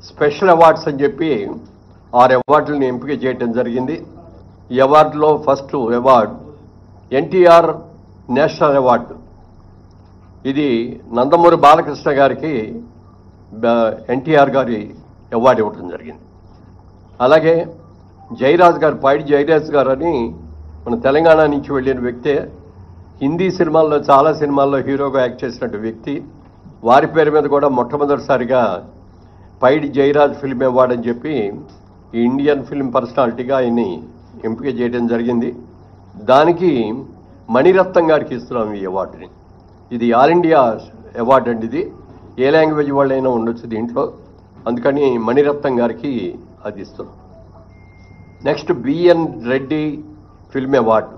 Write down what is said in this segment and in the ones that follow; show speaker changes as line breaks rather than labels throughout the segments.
Special awards అని చెప్పి 6 అవార్డులను ఎంపిక చేయడం జరిగింది. ఈ అవార్డులో first award NTR national award. ఇది నందమూరి బాలకృష్ణ గారికి ఎన్టీఆర్ గారి అవార్డు ఇవ్వడం జరిగింది. అలాగే జయరాజ్ గారు, పైడి జయరాజ్ గారు అని మన తెలంగాణ నుంచి వెళ్ళిన వ్యక్తే, హిందీ సినిమాల్లో చాలా సినిమాల్లో హీరోగా యాక్ట్ చేసినట్టు వ్యక్తి. వారి పేరు మీద కూడా మొట్టమొదటిసారిగా పైడి జయరాజ్ ఫిల్మ్ అవార్డు అని చెప్పి ఈ ఇండియన్ ఫిల్మ్ పర్సనాలిటీగా ఆయన్ని ఎంపిక చేయడం జరిగింది. దానికి మణిరత్నం గారికి ఇస్తున్నాం ఈ అవార్డుని. ఇది ఆల్ ఇండియా అవార్డు అండి. ఇది ఏ లాంగ్వేజ్ వాళ్ళైనా ఉండొచ్చు దీంట్లో, అందుకని మణిరత్నం గారికి అది ఇస్తున్నాం. Next BN Reddy film award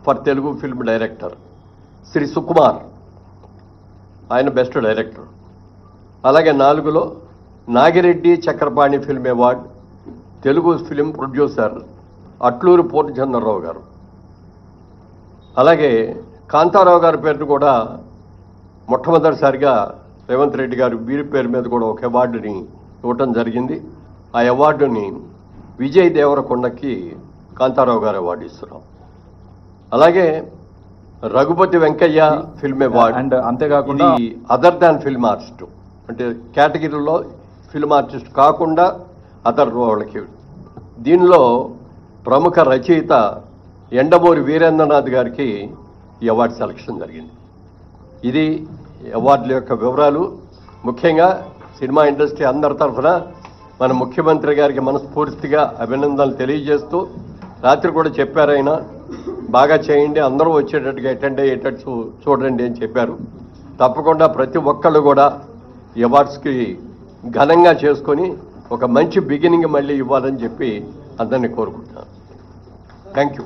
for Telugu film director Shri Sukumar, ఆయన బెస్ట్ డైరెక్టర్. అలాగే 4లో Nagireddy Chakrapani film award Telugu film producer Atluru Purnachandra Rao గారు. అలాగే కాంతారావు గారి పేరును కూడా మొట్టమొదటిసారిగా రేవంత్ రెడ్డి గారు వీరి పేరు మీద కూడా ఒక అవార్డుని ఇవ్వటం జరిగింది. ఆ అవార్డుని విజయ్ దేవరకొండకి కాంతారావు గారు అవార్డు ఇస్తున్నాం. అలాగే Raghupati Venkaiah film award
and అంతేకాకుండా
అదర్ దాన్ ఫిల్మ్ ఆర్టిస్ట్, అంటే కేటగిరీలో ఫిల్మ్ ఆర్టిస్ట్ కాకుండా అదర్ వాళ్ళకి. దీనిలో ప్రముఖ రచయిత ఎండమూరి వీరేంద్రనాథ్ గారికి ఈ అవార్డు సెలక్షన్ జరిగింది. ఇది అవార్డుల యొక్క వివరాలు. ముఖ్యంగా సినిమా ఇండస్ట్రీ అందరి తరఫున మన ముఖ్యమంత్రి గారికి మనస్ఫూర్తిగా అభినందనలు తెలియజేస్తూ, రాత్రి కూడా చెప్పారు ఆయన, బాగా చేయండి, అందరూ వచ్చేటట్టుగా అటెండ్ అయ్యేటట్టు చూడండి అని చెప్పారు. తప్పకుండా ప్రతి ఒక్కళ్ళు కూడా ఈ అవార్డ్స్కి ఘనంగా చేసుకొని ఒక మంచి బిగినింగ్ మళ్ళీ ఇవ్వాలని చెప్పి అందరినీ కోరుకుంటున్నాను. Thank you.